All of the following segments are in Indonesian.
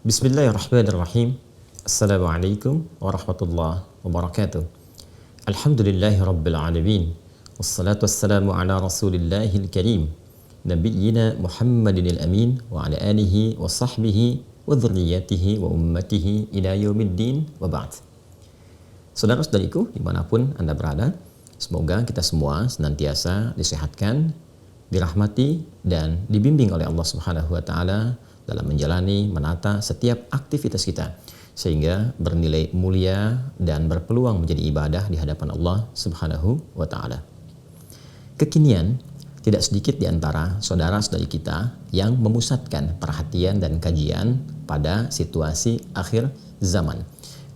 Bismillahirrahmanirrahim. Assalamualaikum warahmatullahi wabarakatuh. Alhamdulillahi rabbil alamin. Wassalatu wassalamu ala rasulillahil karim. Nabiyyina Muhammadinil amin wa ala alihi wa sahbihi wa dhurriyyatihi wa ummatihi ila yaumiddin wa ba'd. Saudara-saudariku dimanapun Anda berada, semoga kita semua senantiasa disehatkan, dirahmati dan dibimbing oleh Allah Subhanahu wa taala dalam menjalani, menata setiap aktivitas kita sehingga bernilai mulia dan berpeluang menjadi ibadah di hadapan Allah Subhanahu wa taala. Kekinian, tidak sedikit di antara saudara-saudari kita yang memusatkan perhatian dan kajian pada situasi akhir zaman,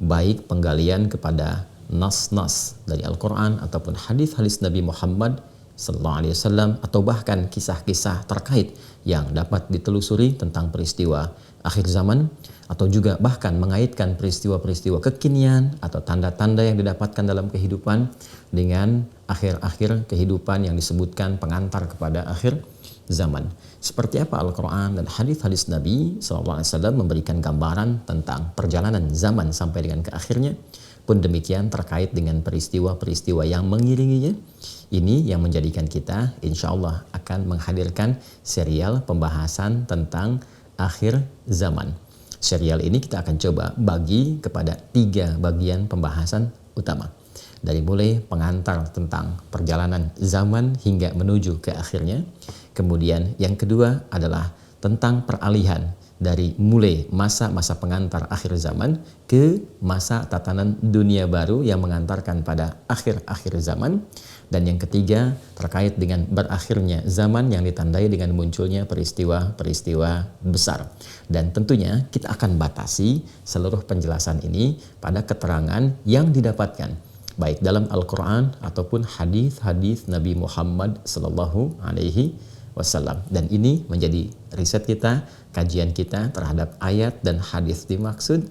baik penggalian kepada nas-nas dari Al-Quran ataupun hadis-hadis Nabi Muhammad Sallallahu Alaihi Wasallam, atau bahkan kisah-kisah terkait yang dapat ditelusuri tentang peristiwa akhir zaman, atau juga bahkan mengaitkan peristiwa-peristiwa kekinian atau tanda-tanda yang didapatkan dalam kehidupan dengan akhir-akhir kehidupan yang disebutkan pengantar kepada akhir zaman. Seperti apa Al-Quran dan hadis-hadis Nabi Sallallahu Alaihi Wasallam memberikan gambaran tentang perjalanan zaman sampai dengan ke akhirnya, pun demikian terkait dengan peristiwa-peristiwa yang mengiringinya. Ini yang menjadikan kita insya Allah akan menghadirkan serial pembahasan tentang akhir zaman. Serial ini kita akan coba bagi kepada 3 bagian pembahasan utama. Dari mulai pengantar tentang perjalanan zaman hingga menuju ke akhirnya. Kemudian yang kedua adalah tentang peralihan dari mulai masa-masa pengantar akhir zaman ke masa tatanan dunia baru yang mengantarkan pada akhir-akhir zaman. Dan yang ketiga terkait dengan berakhirnya zaman yang ditandai dengan munculnya peristiwa-peristiwa besar. Dan tentunya kita akan batasi seluruh penjelasan ini pada keterangan yang didapatkan baik dalam Al-Quran ataupun hadis-hadis Nabi Muhammad Sallallahu Alaihi Wasallam. Dan ini menjadi riset kita, kajian kita terhadap ayat dan hadis dimaksud,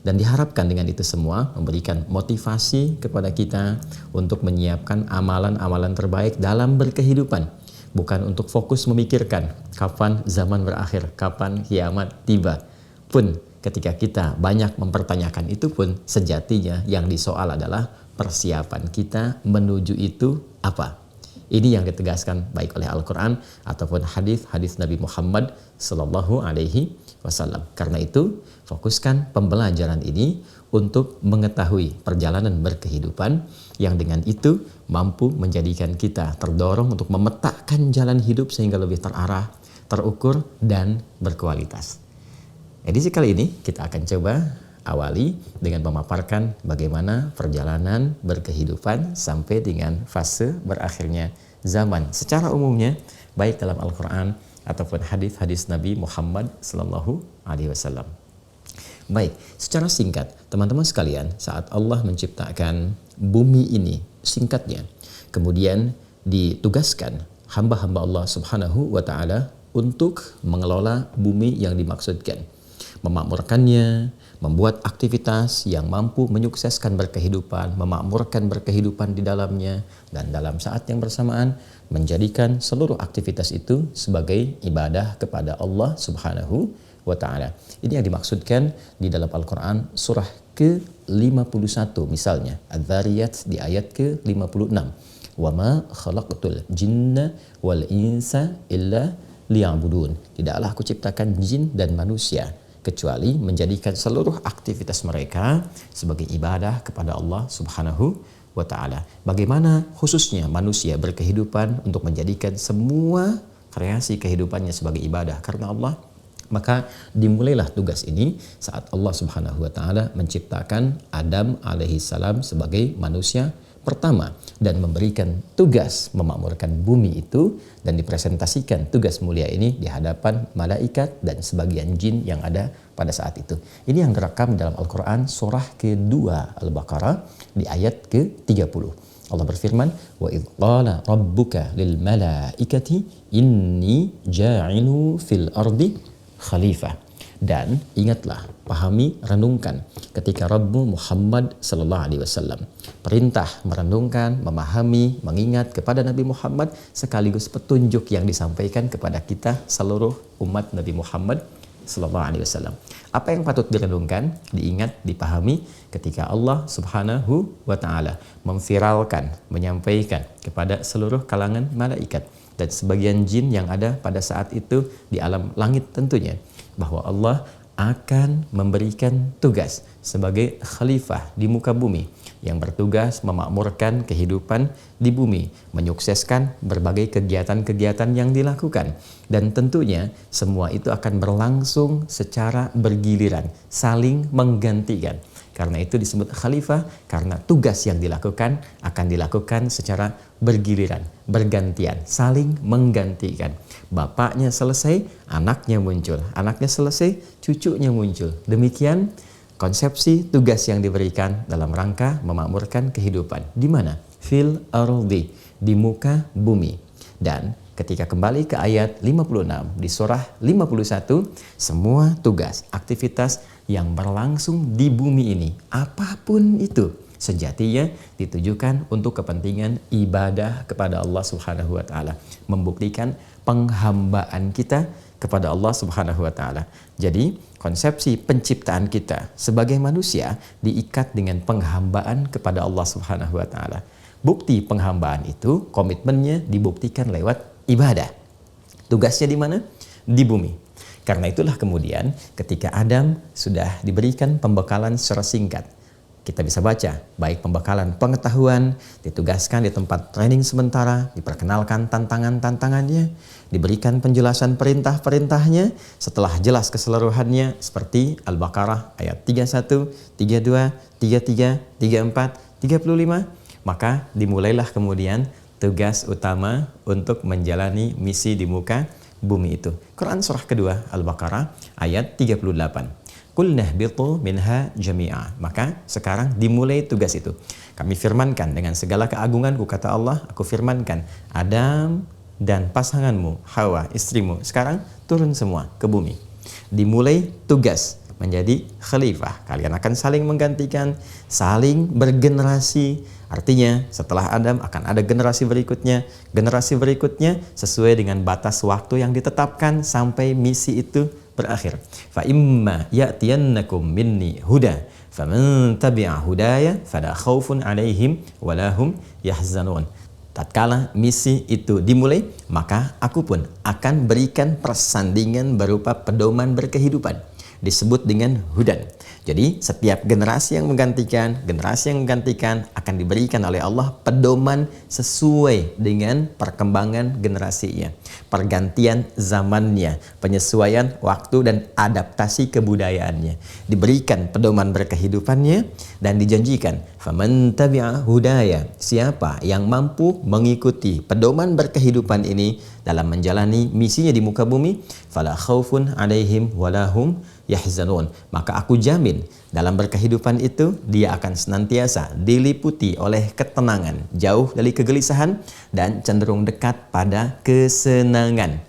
dan diharapkan dengan itu semua memberikan motivasi kepada kita untuk menyiapkan amalan-amalan terbaik dalam berkehidupan, bukan untuk fokus memikirkan kapan zaman berakhir, kapan kiamat tiba. Pun ketika kita banyak mempertanyakan itu pun, sejatinya yang disoal adalah persiapan kita menuju itu apa. Ini yang ditegaskan baik oleh Al-Quran ataupun hadis-hadis Nabi Muhammad Sallallahu Alaihi Wasallam. Karena itu, fokuskan pembelajaran ini untuk mengetahui perjalanan berkehidupan yang dengan itu mampu menjadikan kita terdorong untuk memetakan jalan hidup sehingga lebih terarah, terukur, dan berkualitas. Edisi kali ini kita akan coba awali dengan memaparkan bagaimana perjalanan berkehidupan sampai dengan fase berakhirnya zaman secara umumnya, baik dalam Al-Quran ataupun hadis-hadis Nabi Muhammad Sallallahu Alaihi Wasallam. Baik, secara singkat teman-teman sekalian, saat Allah menciptakan bumi ini, singkatnya kemudian ditugaskan hamba-hamba Allah Subhanahu wa taala untuk mengelola bumi yang dimaksudkan, memakmurkannya, membuat aktivitas yang mampu menyukseskan berkehidupan, memakmurkan berkehidupan di dalamnya, dan dalam saat yang bersamaan menjadikan seluruh aktivitas itu sebagai ibadah kepada Allah Subhanahu wa ta'ala. Ini yang dimaksudkan di dalam Al-Quran surah ke-51 misalnya, Adz-Dzariyat di ayat ke-56. Wa ma khalaqtul jinna wal insa illa liya'budun. Tidaklah aku ciptakan jin dan manusia kecuali menjadikan seluruh aktivitas mereka sebagai ibadah kepada Allah Subhanahu wa ta'ala. Bagaimana khususnya manusia berkehidupan untuk menjadikan semua kreasi kehidupannya sebagai ibadah karena Allah, maka dimulailah tugas ini saat Allah Subhanahu wa ta'ala menciptakan Adam alaihi salam sebagai manusia pertama dan memberikan tugas memakmurkan bumi itu, dan dipresentasikan tugas mulia ini di hadapan malaikat dan sebagian jin yang ada pada saat itu. Ini yang direkam dalam Al-Quran surah kedua Al-Baqarah di ayat ke-30. Allah berfirman, wa idh qala rabbuka lil malaikati inni ja'ilu fil ardi khalifah. Dan ingatlah, pahami, renungkan ketika Rabbu Muhammad Sallallahu Alaihi Wasallam perintah merenungkan, memahami, mengingat kepada Nabi Muhammad sekaligus petunjuk yang disampaikan kepada kita seluruh umat Nabi Muhammad Sallallahu Alaihi Wasallam. Apa yang patut direnungkan, diingat, dipahami ketika Allah Subhanahu wa Ta'ala memviralkan, menyampaikan kepada seluruh kalangan malaikat dan sebagian jin yang ada pada saat itu di alam langit tentunya, bahwa Allah akan memberikan tugas sebagai khalifah di muka bumi yang bertugas memakmurkan kehidupan di bumi, menyukseskan berbagai kegiatan-kegiatan yang dilakukan, dan tentunya semua itu akan berlangsung secara bergiliran, saling menggantikan. Karena itu disebut khalifah, karena tugas yang dilakukan akan dilakukan secara bergiliran, bergantian, saling menggantikan. Bapaknya selesai, anaknya muncul. Anaknya selesai, cucunya muncul. Demikian konsepsi tugas yang diberikan dalam rangka memakmurkan kehidupan. Di mana? Fil ardi, di muka bumi. Dan ketika kembali ke ayat 56 di surah 51, semua tugas, aktivitas yang berlangsung di bumi ini, apapun itu, sejatinya ditujukan untuk kepentingan ibadah kepada Allah Subhanahu wa Ta'ala, membuktikan penghambaan kita kepada Allah Subhanahu wa Ta'ala. Jadi konsepsi penciptaan kita sebagai manusia diikat dengan penghambaan kepada Allah Subhanahu wa Ta'ala. Bukti penghambaan itu, komitmennya dibuktikan lewat ibadah. Tugasnya di mana? Di bumi. Karena itulah kemudian ketika Adam sudah diberikan pembekalan secara singkat, kita bisa baca, baik pembekalan pengetahuan, ditugaskan di tempat training sementara, diperkenalkan tantangan-tantangannya, diberikan penjelasan perintah-perintahnya, setelah jelas keseluruhannya seperti Al-Baqarah ayat 31, 32, 33, 34, 35, maka dimulailah kemudian tugas utama untuk menjalani misi di muka bumi itu. Quran surah kedua Al-Baqarah ayat 38. Qul nahbitu minha jami'a. Maka sekarang dimulai tugas itu. Kami firmankan dengan segala keagunganku, kata Allah, aku firmankan, Adam dan pasanganmu, Hawa, istrimu, sekarang turun semua ke bumi. Dimulai tugas menjadi khalifah. Kalian akan saling menggantikan, saling bergenerasi. Artinya setelah Adam akan ada generasi berikutnya sesuai dengan batas waktu yang ditetapkan sampai misi itu berakhir. Fa imma ya'tiyannakum minni huda faman tabi'a hudaya fala khaufun 'alaihim wala hum yahzanun. Tatkala misi itu dimulai, maka aku pun akan berikan persandingan berupa pedoman berkehidupan, disebut dengan hudan. Jadi setiap generasi yang menggantikan akan diberikan oleh Allah pedoman sesuai dengan perkembangan generasinya, pergantian zamannya, penyesuaian waktu dan adaptasi kebudayaannya. Diberikan pedoman berkehidupannya dan dijanjikan, faman tabi'a hudaya, siapa yang mampu mengikuti pedoman berkehidupan ini dalam menjalani misinya di muka bumi, fala khaufun 'alaihim walahum yahzanun, maka aku jamin dalam berkehidupan itu dia akan senantiasa diliputi oleh ketenangan, jauh dari kegelisahan dan cenderung dekat pada kesenangan,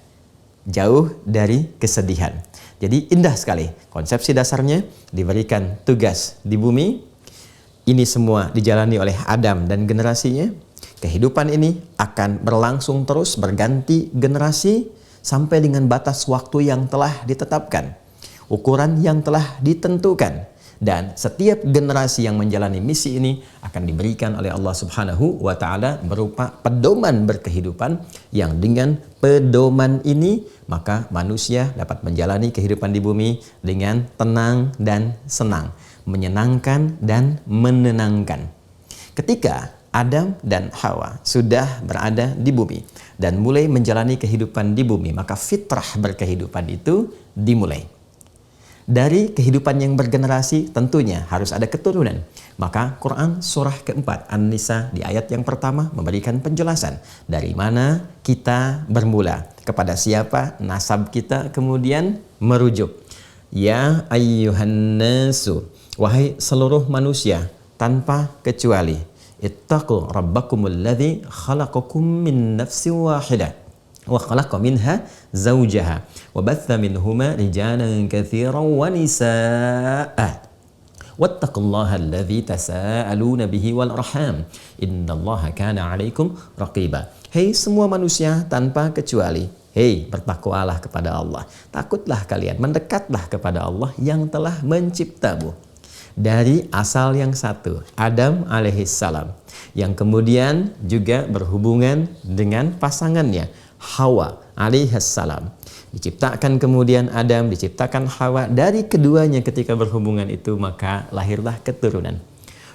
jauh dari kesedihan. Jadi indah sekali konsepsi dasarnya, diberikan tugas di bumi. Ini semua dijalani oleh Adam dan generasinya. Kehidupan ini akan berlangsung terus, berganti generasi sampai dengan batas waktu yang telah ditetapkan, ukuran yang telah ditentukan, dan setiap generasi yang menjalani misi ini akan diberikan oleh Allah Subhanahu wa Ta'ala berupa pedoman berkehidupan, yang dengan pedoman ini maka manusia dapat menjalani kehidupan di bumi dengan tenang dan senang, menyenangkan dan menenangkan. Ketika Adam dan Hawa sudah berada di bumi dan mulai menjalani kehidupan di bumi, maka fitrah berkehidupan itu dimulai. Dari kehidupan yang bergenerasi tentunya harus ada keturunan. Maka Quran surah keempat An-Nisa di ayat yang pertama memberikan penjelasan dari mana kita bermula, kepada siapa nasab kita kemudian merujuk. Ya ayyuhan nasu, wahai seluruh manusia tanpa kecuali, ittaqu rabbakumul ladzi khalaqakum min nafsin wahidah wa khalaqa minha zawjaha wa batha minhuma rijalan katsiran wa nisaa'a Wattaqullaha alladzi tasaaluna bihi wal arham. Innallaha kana 'alaikum raqiba. Hei semua manusia tanpa kecuali, hei bertakwalah kepada Allah. Takutlah kalian, mendekatlah kepada Allah yang telah menciptamu dari asal yang satu, Adam alaihissalam, yang kemudian juga berhubungan dengan pasangannya, Hawa alaihissalam. Diciptakan kemudian Adam, diciptakan Hawa. Dari keduanya ketika berhubungan itu maka lahirlah keturunan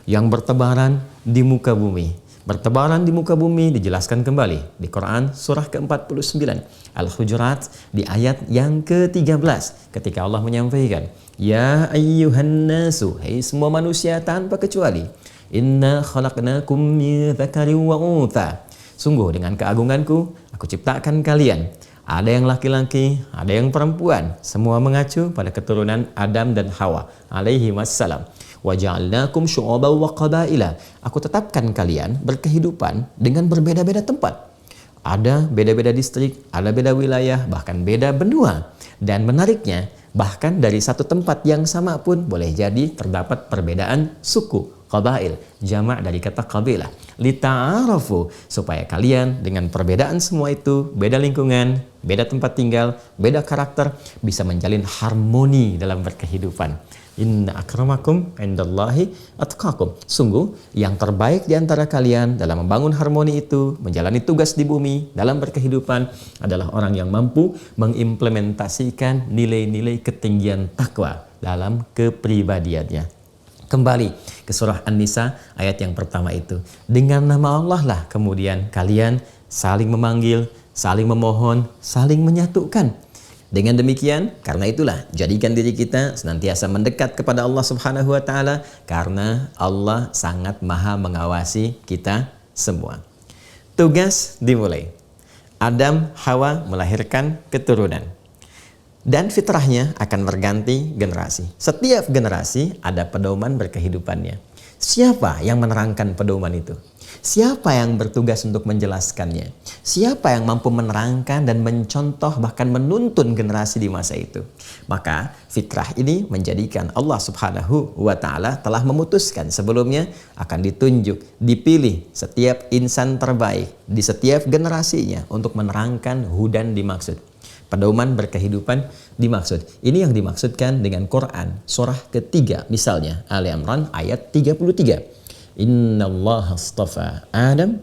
yang bertebaran di muka bumi. Bertebaran di muka bumi dijelaskan kembali di Quran surah ke-49 Al-Hujurat di ayat yang ke-13 ketika Allah menyampaikan, ya ayyuhan nasu, hei semua manusia tanpa kecuali, inna khalaqnakum min dzakarin wa untha, sungguh dengan keagunganku aku ciptakan kalian, ada yang laki-laki, ada yang perempuan, semua mengacu pada keturunan Adam dan Hawa alaihi wassalam. Waja'alnakum syu'uban wa qabaila. Aku tetapkan kalian berkehidupan dengan berbeda-beda tempat. Ada beda-beda distrik, ada beda wilayah, bahkan beda benua. Dan menariknya, bahkan dari satu tempat yang sama pun boleh jadi terdapat perbedaan suku, qabail, jamak dari kata qabilah. Lita'arafu, supaya kalian dengan perbedaan semua itu, beda lingkungan, beda tempat tinggal, beda karakter, bisa menjalin harmoni dalam berkehidupan. Inna akramakum indallahi atqakum. Sungguh yang terbaik di antara kalian dalam membangun harmoni itu, menjalani tugas di bumi, dalam berkehidupan adalah orang yang mampu mengimplementasikan nilai-nilai ketinggian takwa dalam kepribadiannya. Kembali ke surah An-Nisa ayat yang pertama itu. Dengan nama Allah lah kemudian kalian saling memanggil, saling memohon, saling menyatukan. Dengan demikian, karena itulah jadikan diri kita senantiasa mendekat kepada Allah Subhanahu wa taala karena Allah sangat maha mengawasi kita semua. Tugas dimulai. Adam Hawa melahirkan keturunan. Dan fitrahnya akan berganti generasi. Setiap generasi ada pedoman berkehidupannya. Siapa yang menerangkan pedoman itu? Siapa yang bertugas untuk menjelaskannya? Siapa yang mampu menerangkan dan mencontoh bahkan menuntun generasi di masa itu? Maka fitrah ini menjadikan Allah Subhanahu wa taala telah memutuskan sebelumnya akan ditunjuk, dipilih setiap insan terbaik di setiap generasinya untuk menerangkan hudan dimaksud. Pedoman berkehidupan dimaksud. Ini yang dimaksudkan dengan Quran surah ketiga, misalnya Ali Imran ayat 33. Inna Allah astafa Adam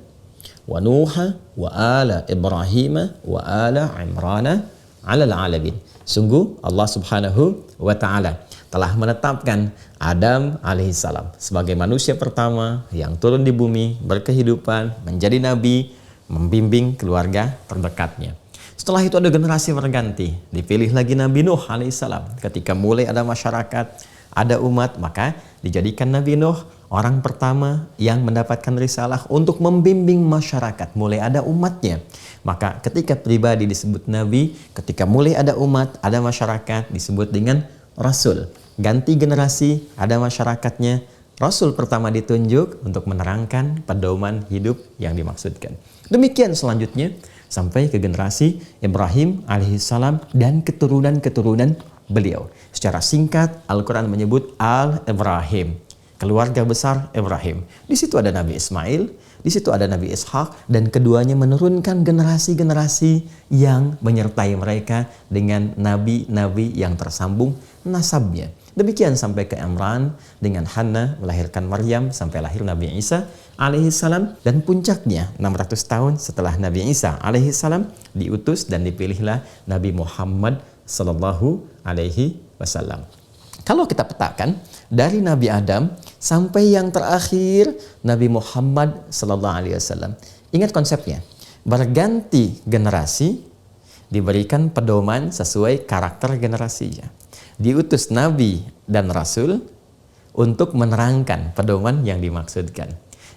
wa Nuha wa ala Ibrahim wa ala Imrana alal alamin. Sungguh Allah Subhanahu wa taala telah menetapkan Adam alaihissalam sebagai manusia pertama yang turun di bumi, berkehidupan, menjadi nabi, membimbing keluarga terdekatnya. Setelah itu ada generasi berganti, dipilih lagi Nabi Nuh alaihissalam. Ketika mulai ada masyarakat, ada umat, maka dijadikan Nabi Nuh orang pertama yang mendapatkan risalah untuk membimbing masyarakat. Mulai ada umatnya. Maka ketika pribadi disebut Nabi, ketika mulai ada umat, ada masyarakat, disebut dengan Rasul. Ganti generasi, ada masyarakatnya. Rasul pertama ditunjuk untuk menerangkan pedoman hidup yang dimaksudkan. Demikian selanjutnya sampai ke generasi Ibrahim alaihissalam dan keturunan-keturunan beliau. Secara singkat, Al-Quran menyebut Al-Ibrahim, keluarga besar Ibrahim. Di situ ada Nabi Ismail, di situ ada Nabi Ishak, dan keduanya menurunkan generasi-generasi yang menyertai mereka dengan nabi-nabi yang tersambung nasabnya. Demikian sampai ke Imran dengan Hannah melahirkan Maryam sampai lahir Nabi Isa alaihissalam, dan puncaknya 600 tahun setelah Nabi Isa alaihissalam diutus dan dipilihlah Nabi Muhammad sallallahu alaihi wasallam. Kalau kita petakan dari Nabi Adam sampai yang terakhir Nabi Muhammad sallallahu alaihi wasallam. Ingat konsepnya. Berganti generasi diberikan pedoman sesuai karakter generasinya. Diutus Nabi dan Rasul untuk menerangkan pedoman yang dimaksudkan.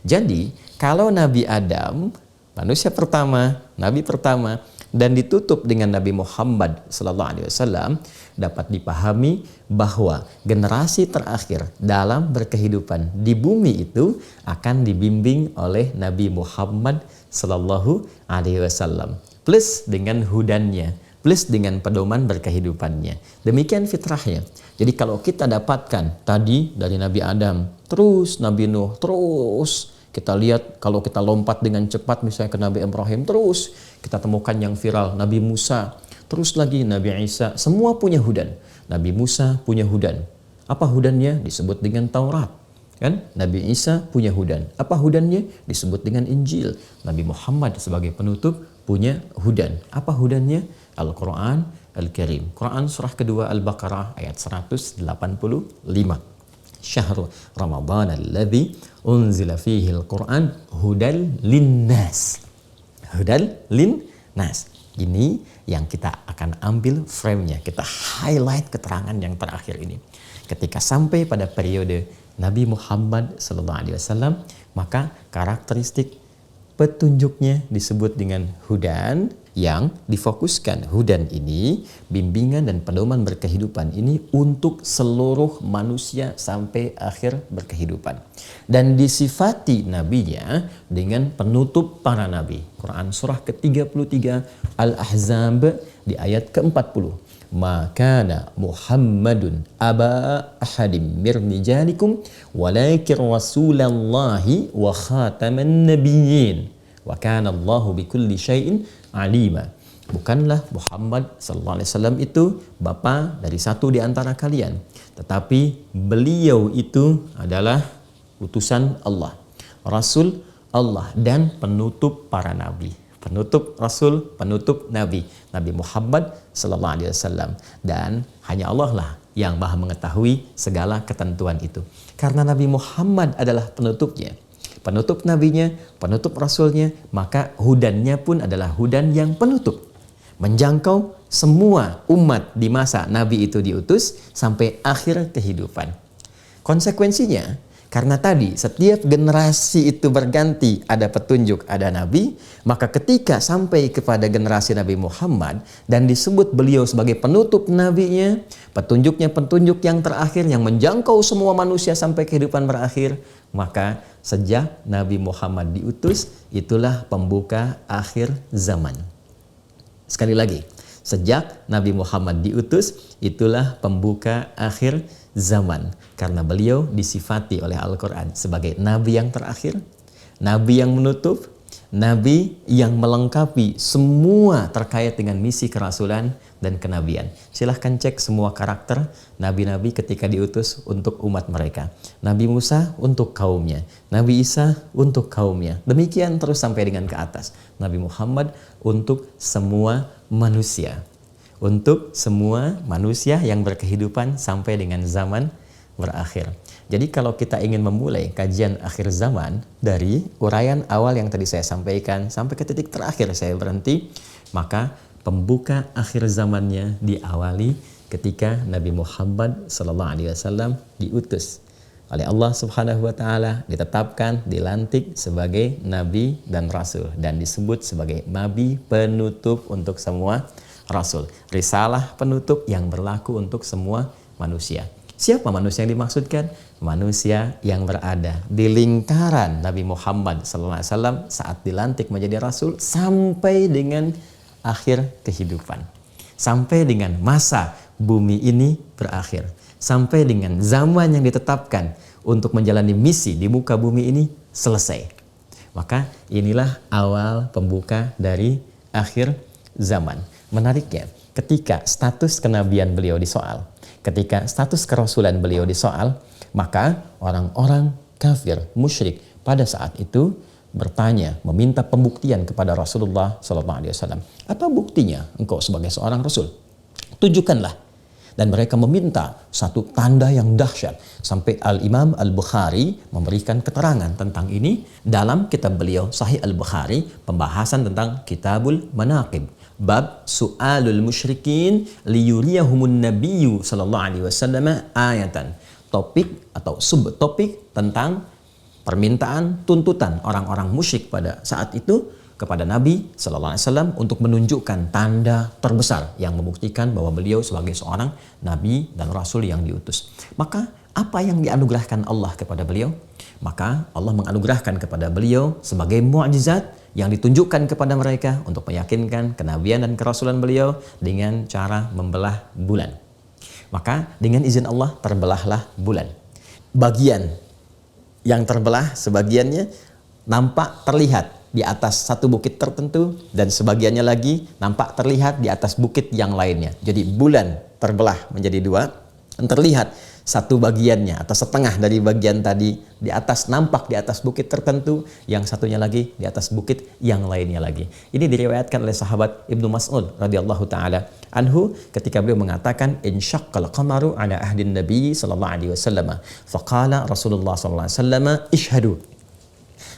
Jadi, kalau Nabi Adam, manusia pertama, Nabi pertama, dan ditutup dengan Nabi Muhammad SAW, dapat dipahami bahwa generasi terakhir dalam berkehidupan di bumi itu akan dibimbing oleh Nabi Muhammad SAW, plus dengan hudannya, plus dengan pedoman berkehidupannya. Demikian fitrahnya. Jadi kalau kita dapatkan tadi dari Nabi Adam, terus Nabi Nuh, terus kita lihat kalau kita lompat dengan cepat misalnya ke Nabi Ibrahim, terus kita temukan yang viral Nabi Musa, terus lagi Nabi Isa, semua punya hudan. Nabi Musa punya hudan. Apa hudannya? Disebut dengan Taurat. Kan? Nabi Isa punya hudan. Apa hudannya? Disebut dengan Injil. Nabi Muhammad sebagai penutup punya hudan. Apa hudannya? Al-Quran Al-Karim. Quran surah kedua Al-Baqarah ayat 185. Syahrul Ramadan alladzi unzila fihi al-Quran hudal linnas. Hudal linnas. Ini yang kita akan ambil frame-nya. Kita highlight keterangan yang terakhir ini. Ketika sampai pada periode Nabi Muhammad SAW, maka karakteristik petunjuknya disebut dengan hudan, yang difokuskan hudan ini, bimbingan dan pedoman berkehidupan ini untuk seluruh manusia sampai akhir berkehidupan. Dan disifati nabinya dengan penutup para nabi. Quran surah ke-33 Al-Ahzab di ayat ke-40. Makana Muhammadun aba ahadim mirnijanikum walakin rasulallahi wa khataman nabiyyin wa kana Allahu bikulli syai'in alima. Bukanlah Muhammad sallallahu alaihi wasallam itu bapa dari satu di antara kalian, tetapi beliau itu adalah utusan Allah, rasul Allah dan penutup para nabi. Penutup Rasul, penutup Nabi, Nabi Muhammad sallallahu alaihi wasallam. Dan hanya Allah lah yang maha mengetahui segala ketentuan itu. Karena Nabi Muhammad adalah penutupnya, penutup nabinya, penutup rasulnya, maka hudannya pun adalah hudan yang penutup, menjangkau semua umat di masa Nabi itu diutus sampai akhir kehidupan. Konsekuensinya, karena tadi setiap generasi itu berganti, ada petunjuk, ada nabi, maka ketika sampai kepada generasi Nabi Muhammad dan disebut beliau sebagai penutup nabinya, petunjuknya petunjuk yang terakhir yang menjangkau semua manusia sampai kehidupan berakhir, maka sejak Nabi Muhammad diutus, itulah pembuka akhir zaman. Sekali lagi, sejak Nabi Muhammad diutus, itulah pembuka akhir zaman. Karena beliau disifati oleh Al-Quran sebagai Nabi yang terakhir, Nabi yang menutup, Nabi yang melengkapi semua terkait dengan misi kerasulan dan kenabian. Silahkan cek semua karakter Nabi-Nabi ketika diutus untuk umat mereka. Nabi Musa untuk kaumnya, Nabi Isa untuk kaumnya. Demikian terus sampai dengan ke atas. Nabi Muhammad untuk semua manusia. Untuk semua manusia yang berkehidupan sampai dengan zaman berakhir. Jadi kalau kita ingin memulai kajian akhir zaman dari uraian awal yang tadi saya sampaikan sampai ke titik terakhir saya berhenti, maka pembuka akhir zamannya diawali ketika Nabi Muhammad SAW diutus oleh Allah Subhanahu wa taala, ditetapkan, dilantik sebagai nabi dan rasul dan disebut sebagai nabi penutup untuk semua rasul. Risalah penutup yang berlaku untuk semua manusia. Siapa manusia yang dimaksudkan? Manusia yang berada di lingkaran Nabi Muhammad SAW saat dilantik menjadi rasul sampai dengan akhir kehidupan. Sampai dengan masa bumi ini berakhir. Sampai dengan zaman yang ditetapkan untuk menjalani misi di muka bumi ini selesai. Maka inilah awal pembuka dari akhir zaman. Menariknya, ketika status kenabian beliau disoal, ketika status kerasulan beliau disoal, maka orang-orang kafir, musyrik pada saat itu bertanya, meminta pembuktian kepada Rasulullah SAW. Apa buktinya engkau sebagai seorang rasul? Tunjukkanlah. Dan mereka meminta satu tanda yang dahsyat. Sampai Al-Imam Al-Bukhari memberikan keterangan tentang ini dalam kitab beliau Sahih Al-Bukhari, pembahasan tentang Kitabul Manaqib. Bab su'alul musyrikin liyuriyahumun nabiyyu sallallahu alaihi wasallam ayatan. Topik atau subtopik tentang permintaan tuntutan orang-orang musyrik pada saat itu kepada Nabi sallallahu alaihi wasallam untuk menunjukkan tanda terbesar yang membuktikan bahwa beliau sebagai seorang nabi dan rasul yang diutus. Maka apa yang dianugerahkan Allah kepada beliau? Maka Allah menganugerahkan kepada beliau sebagai mukjizat yang ditunjukkan kepada mereka untuk meyakinkan kenabian dan kerasulan beliau dengan cara membelah bulan. Maka dengan izin Allah terbelahlah bulan. Bagian yang terbelah sebagiannya nampak terlihat di atas satu bukit tertentu dan sebagiannya lagi nampak terlihat di atas bukit yang lainnya. Jadi bulan terbelah menjadi dua, terlihat satu bagiannya atau setengah dari bagian tadi di atas, nampak di atas bukit tertentu, yang satunya lagi di atas bukit yang lainnya lagi. Ini diriwayatkan oleh sahabat Ibnu Mas'ud radhiyallahu taala anhu ketika beliau mengatakan insyaqqal qamaru ala ahdin nabi sallallahu alaihi wasallam faqala Rasulullah sallallahu alaihi wasallam ishhadu.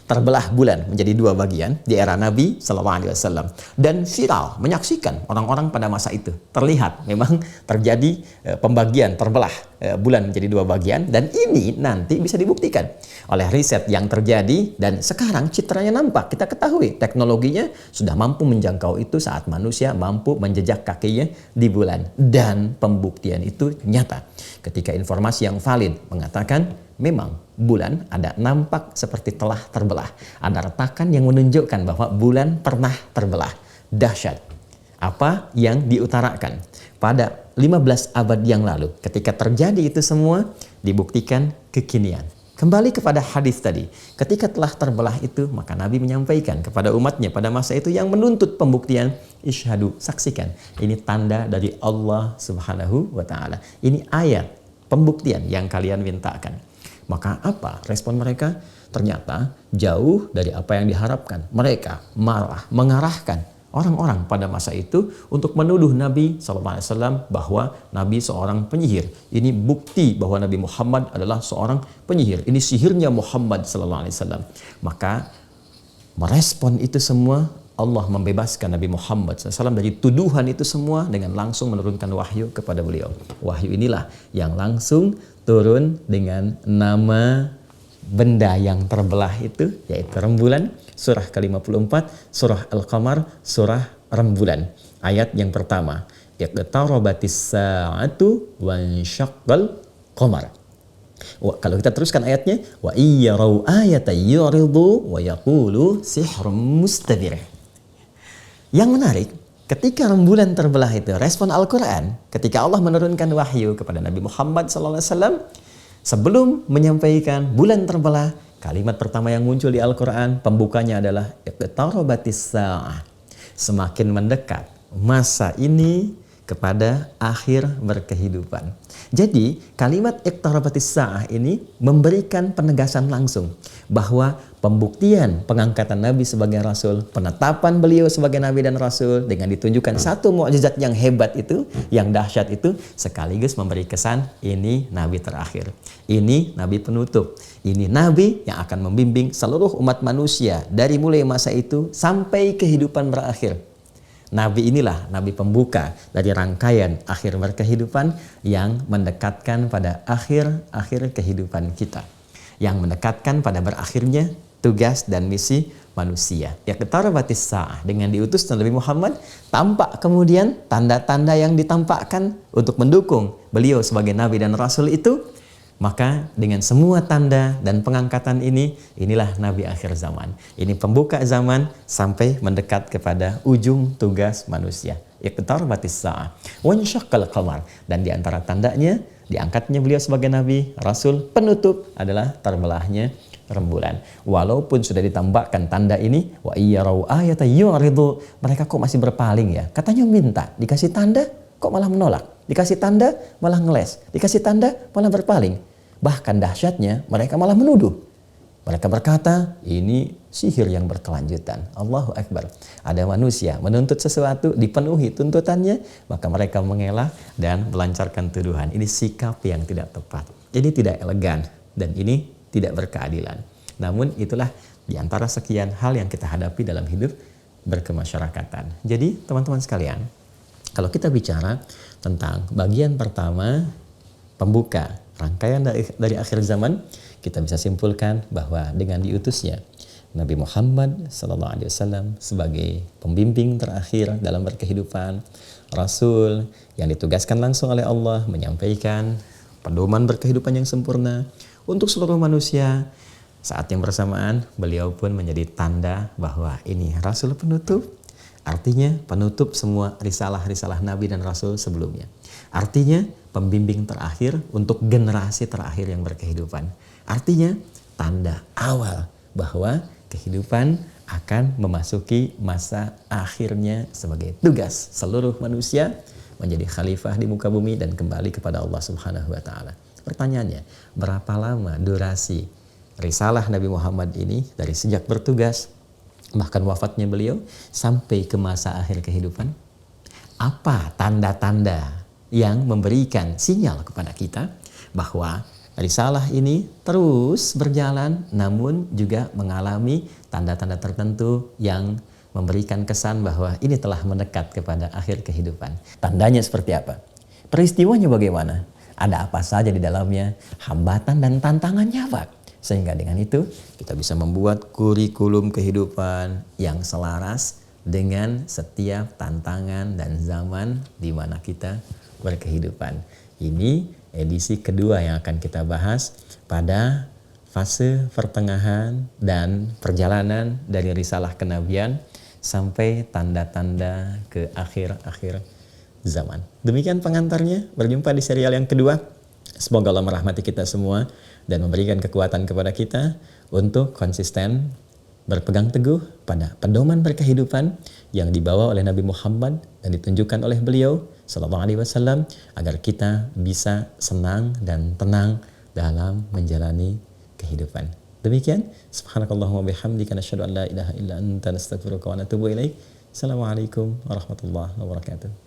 Terbelah bulan menjadi dua bagian di era Nabi Sallallahu Alaihi Wasallam dan viral menyaksikan orang-orang pada masa itu. Terlihat memang terjadi pembagian terbelah bulan menjadi dua bagian, dan ini nanti bisa dibuktikan oleh riset yang terjadi dan sekarang citranya nampak. Kita ketahui teknologinya sudah mampu menjangkau itu saat manusia mampu menjejak kakinya di bulan, dan pembuktian itu nyata ketika informasi yang valid mengatakan memang bulan ada nampak seperti telah terbelah. Ada retakan yang menunjukkan bahwa bulan pernah terbelah. Dahsyat. Apa yang diutarakan pada 15 abad yang lalu ketika terjadi itu semua dibuktikan kekinian. Kembali kepada hadis tadi. Ketika telah terbelah itu, maka Nabi menyampaikan kepada umatnya pada masa itu yang menuntut pembuktian, isyhadu, saksikan. Ini tanda dari Allah Subhanahu wa taala. Ini ayat pembuktian yang kalian mintakan. Maka apa respon mereka? Ternyata jauh dari apa yang diharapkan. Mereka marah, mengarahkan orang-orang pada masa itu untuk menuduh Nabi SAW bahwa Nabi seorang penyihir. Ini bukti bahwa Nabi Muhammad adalah seorang penyihir. Ini sihirnya Muhammad SAW. Maka merespon itu semua, Allah membebaskan Nabi Muhammad SAW dari tuduhan itu semua dengan langsung menurunkan wahyu kepada beliau. Wahyu inilah yang langsung turun dengan nama benda yang terbelah itu, yaitu rembulan. Surah ke-54, surah Al-Qamar, surah rembulan. Ayat yang pertama, iqtarabatis sa'atu wansyaqqal qamar. Kalau kita teruskan ayatnya, wa iyyarau ayatan yuridu wa yaqulu sihrun mustabir. Yang menarik, ketika rembulan terbelah itu, respon Al-Quran ketika Allah menurunkan wahyu kepada Nabi Muhammad SAW, sebelum menyampaikan bulan terbelah, kalimat pertama yang muncul di Al-Quran, pembukanya adalah iqtarabatis sa'ah. Semakin mendekat masa ini kepada akhir berkehidupan. Jadi kalimat iqtarabatis sa'ah ini memberikan penegasan langsung bahwa pembuktian pengangkatan Nabi sebagai Rasul, penetapan beliau sebagai Nabi dan Rasul dengan ditunjukkan satu mukjizat yang hebat itu, yang dahsyat itu, sekaligus memberi kesan ini Nabi terakhir, ini Nabi penutup, ini Nabi yang akan membimbing seluruh umat manusia dari mulai masa itu sampai kehidupan berakhir. Nabi inilah Nabi pembuka dari rangkaian akhir berkehidupan yang mendekatkan pada akhir kehidupan kita, yang mendekatkan pada berakhirnya tugas dan misi manusia. Ya, iqtarabatis sa'ah, dengan diutus Nabi Muhammad, tampak kemudian tanda-tanda yang ditampakkan untuk mendukung beliau sebagai Nabi dan Rasul itu. Maka dengan semua tanda dan pengangkatan ini, inilah Nabi akhir zaman. Ini pembuka zaman sampai mendekat kepada ujung tugas manusia. Iqtarabatis sa'ah wansyaqqal qamar, dan di antara tandanya diangkatnya beliau sebagai Nabi, Rasul, penutup adalah terbelahnya rembulan. Walaupun sudah ditambahkan tanda ini, wa iyyarau ayatan yuridu, mereka kok masih berpaling ya? Katanya minta, dikasih tanda kok malah menolak. Dikasih tanda malah ngeles. Dikasih tanda malah berpaling. Bahkan dahsyatnya mereka malah menuduh. Mereka berkata, ini sihir yang berkelanjutan. Allahu Akbar. Ada manusia menuntut sesuatu, dipenuhi tuntutannya, maka mereka mengelak dan melancarkan tuduhan. Ini sikap yang tidak tepat. Ini tidak elegan dan ini tidak berkeadilan. Namun itulah di antara sekian hal yang kita hadapi dalam hidup berkemasyarakatan. Jadi teman-teman sekalian, kalau kita bicara tentang bagian pertama, pembuka rangkaian dari akhir zaman, kita bisa simpulkan bahwa dengan diutusnya Nabi Muhammad SAW sebagai pembimbing terakhir dalam berkehidupan, Rasul yang ditugaskan langsung oleh Allah menyampaikan pedoman berkehidupan yang sempurna untuk seluruh manusia, Saat yang bersamaan beliau pun menjadi tanda bahwa ini Rasul penutup, artinya penutup semua risalah-risalah Nabi dan Rasul sebelumnya. Artinya pembimbing terakhir untuk generasi terakhir yang berkehidupan. Artinya tanda awal bahwa kehidupan akan memasuki masa akhirnya sebagai tugas seluruh manusia menjadi khalifah di muka bumi dan kembali kepada Allah Subhanahu wa taala. Pertanyaannya, berapa lama durasi risalah Nabi Muhammad ini dari sejak bertugas bahkan wafatnya beliau sampai ke masa akhir kehidupan? Apa tanda-tanda yang memberikan sinyal kepada kita bahwa risalah ini terus berjalan namun juga mengalami tanda-tanda tertentu yang memberikan kesan bahwa ini telah mendekat kepada akhir kehidupan. Tandanya seperti apa? Peristiwanya bagaimana? Ada apa saja di dalamnya? Hambatan dan tantangannya apa? Sehingga dengan itu kita bisa membuat kurikulum kehidupan yang selaras dengan setiap tantangan dan zaman di mana kita berkehidupan. Ini edisi kedua yang akan kita bahas pada fase pertengahan dan perjalanan dari risalah kenabian sampai tanda-tanda ke akhir-akhir zaman. Demikian pengantarnya, berjumpa di serial yang kedua. Semoga Allah merahmati kita semua dan memberikan kekuatan kepada kita untuk konsisten berpegang teguh pada pedoman berkehidupan yang dibawa oleh Nabi Muhammad dan ditunjukkan oleh beliau Sallallahu Alaihi Wasallam agar kita bisa senang dan tenang dalam menjalani kehidupan. Demikian, subhanakallahumma bihamdika nasyhadu an la ilaha illa anta nastaghfiruka wa natubu ilaik. Assalamualaikum warahmatullahi wabarakatuh.